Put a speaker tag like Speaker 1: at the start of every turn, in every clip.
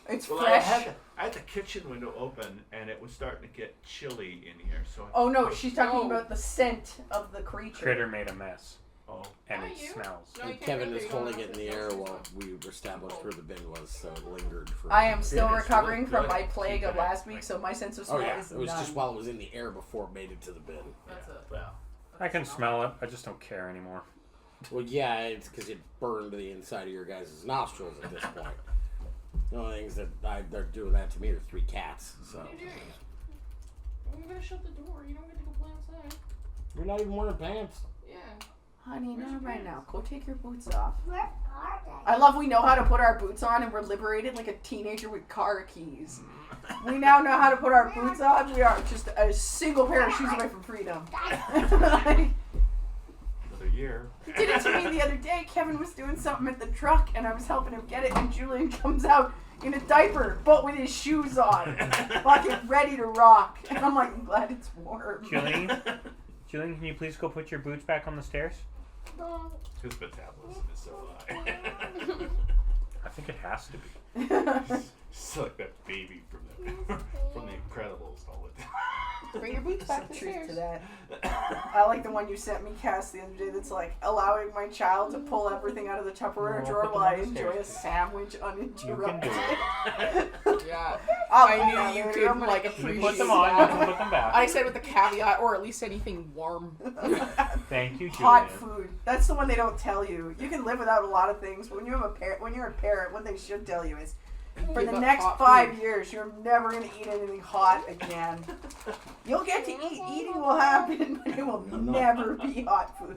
Speaker 1: It's
Speaker 2: well,
Speaker 1: fresh.
Speaker 2: I had the kitchen window open, and it was starting to get chilly in here. So
Speaker 1: Oh no, she's talking about the scent of the creature.
Speaker 3: Critter made a mess.
Speaker 2: Oh.
Speaker 3: And it smells.
Speaker 4: No,
Speaker 5: And Kevin is holding it in the air while we established where the bin was, so it lingered for...
Speaker 1: I am still
Speaker 2: Yeah, it's
Speaker 1: recovering
Speaker 2: really
Speaker 1: from
Speaker 2: good.
Speaker 1: my plague of last week, so my sense of smell
Speaker 5: Oh yeah,
Speaker 1: is
Speaker 5: it was
Speaker 1: none.
Speaker 5: just while it was in the air before it made it to the bin.
Speaker 4: That's it.
Speaker 2: Well,
Speaker 3: I can smell it. I just don't care anymore.
Speaker 5: Well, yeah, it's because it burned the inside of your guys' nostrils at this point. The only things that they're doing that to me are 3 cats, so...
Speaker 4: What are you doing? I'm gonna shut the door. You don't get to go play outside.
Speaker 5: We're not even wearing pants.
Speaker 4: Yeah.
Speaker 1: Honey,
Speaker 4: Where's
Speaker 1: not
Speaker 4: your
Speaker 1: right
Speaker 4: pants?
Speaker 1: now. Go take your boots off.
Speaker 6: Where are they?
Speaker 1: I love we know how to put our boots on and we're liberated like a teenager with car keys. We now know how to put our boots on. We are just a single pair of shoes away from freedom.
Speaker 2: another year.
Speaker 1: He did it to me the other day. Kevin was doing something at the truck and I was helping him get it and Julian comes out in a diaper but with his shoes on. Fucking ready to rock. And I'm like, I'm glad it's warm.
Speaker 3: Julian, can you please go put your boots back on the stairs?
Speaker 2: His metabolism is so high.
Speaker 3: I think it has to be.
Speaker 2: It's like that baby from the Incredibles all the time.
Speaker 4: Bring your boots back to the
Speaker 1: Truth
Speaker 4: stairs.
Speaker 1: to that. I like the one you sent me, Cass, the other day that's like allowing my child to pull everything out of the Tupperware
Speaker 3: No,
Speaker 1: drawer
Speaker 3: put them
Speaker 1: while I
Speaker 3: on the
Speaker 1: enjoy a
Speaker 3: stairs.
Speaker 1: sandwich
Speaker 3: You can
Speaker 1: uninterrupted.
Speaker 3: do it.
Speaker 4: Yeah.
Speaker 1: I
Speaker 4: I knew you could like
Speaker 3: You
Speaker 4: appreciate
Speaker 3: put them on, you
Speaker 4: that.
Speaker 3: can put them back.
Speaker 4: I said with the caveat, or at least anything warm.
Speaker 3: Thank you, Julian.
Speaker 1: Hot food. That's the one they don't tell you. You can live without a lot of things, but when you're a parent, what they should tell you is, for
Speaker 4: Give
Speaker 1: the
Speaker 4: up
Speaker 1: next
Speaker 4: hot
Speaker 1: 5
Speaker 4: food.
Speaker 1: years, you're never going to eat anything hot again. You'll get to eat. Eating will happen, but it will never be hot food.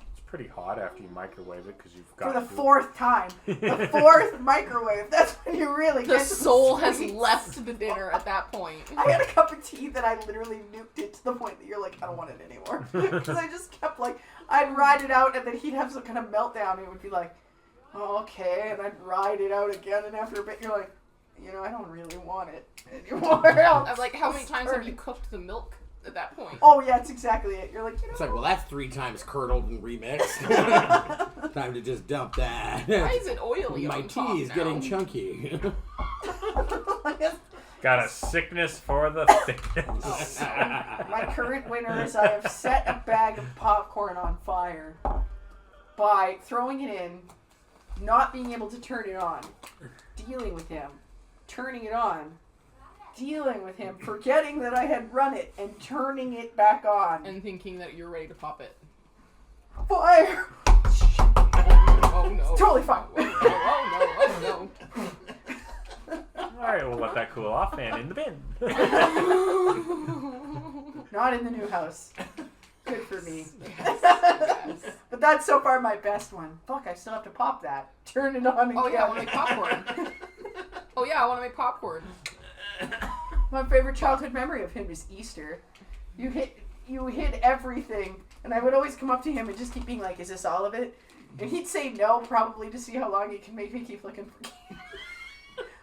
Speaker 3: It's pretty hot after you microwave it because you've
Speaker 1: For
Speaker 3: got
Speaker 1: the 4th time. The 4th microwave. That's when you really
Speaker 4: The
Speaker 1: get to
Speaker 4: soul has
Speaker 1: sweets.
Speaker 4: left the dinner at that point.
Speaker 1: I had a cup of tea that I literally nuked it to the point that you're like, I don't want it anymore. Because I just kept like, I'd ride it out and then he'd have some kind of meltdown and it would be like, oh, okay, and I'd ride it out again and after a bit you're like, you know, I don't really want it anymore.
Speaker 4: I'm like, how many times have you cooked the milk at that point?
Speaker 1: Oh yeah, it's exactly it. You're like, you know.
Speaker 5: It's like, well, that's 3 times curdled and remixed. Time to just dump that.
Speaker 4: Why is it oily
Speaker 5: My
Speaker 4: on top
Speaker 5: tea is
Speaker 4: now?
Speaker 5: getting chunky.
Speaker 3: Got a sickness for the thickness.
Speaker 1: My current winner is I have set a bag of popcorn on fire by throwing it in, not being able to turn it on, dealing with him, turning it on, dealing with him, forgetting that I had run it, and turning it back on.
Speaker 4: And thinking that you're ready to pop it.
Speaker 1: Fire!
Speaker 4: Oh no.
Speaker 1: It's totally fine.
Speaker 4: Oh no.
Speaker 3: Alright, we'll let that cool off and in the bin.
Speaker 1: Not in the new house. Good for me.
Speaker 4: Yes.
Speaker 1: But that's so far my best one. Fuck, I still have to pop that. Turn it on again.
Speaker 4: Oh yeah, I want to make popcorn. Oh yeah, I want to make popcorn.
Speaker 1: My favorite childhood memory of him is Easter. You hid everything, and I would always come up to him and just keep being like, "Is this all of it?" And he'd say no, probably to see how long he can make me keep looking for candy.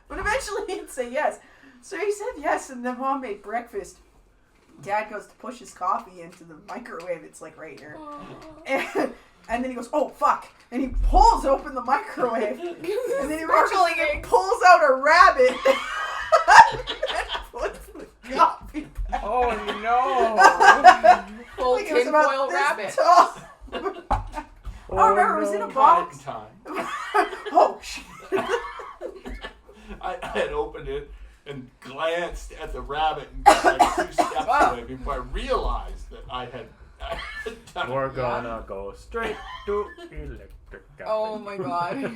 Speaker 1: But eventually he'd say yes. So he said yes, and then Mom made breakfast. Dad goes to push his coffee into the microwave. It's like right here. And then he goes, "Oh fuck!" And he pulls open the microwave, and then he pulls out a rabbit. And puts the coffee back.
Speaker 3: Oh no!
Speaker 4: Full
Speaker 1: Like it was
Speaker 4: tin
Speaker 1: about
Speaker 4: foil
Speaker 1: this
Speaker 4: rabbit.
Speaker 1: tall. Oh, remember, it was in a box.
Speaker 2: Time.
Speaker 1: Oh, shit.
Speaker 2: I had opened it and glanced at the rabbit and got like 2 steps away before I realized that I had done
Speaker 3: We're gonna go straight to electric.
Speaker 4: Oh my god.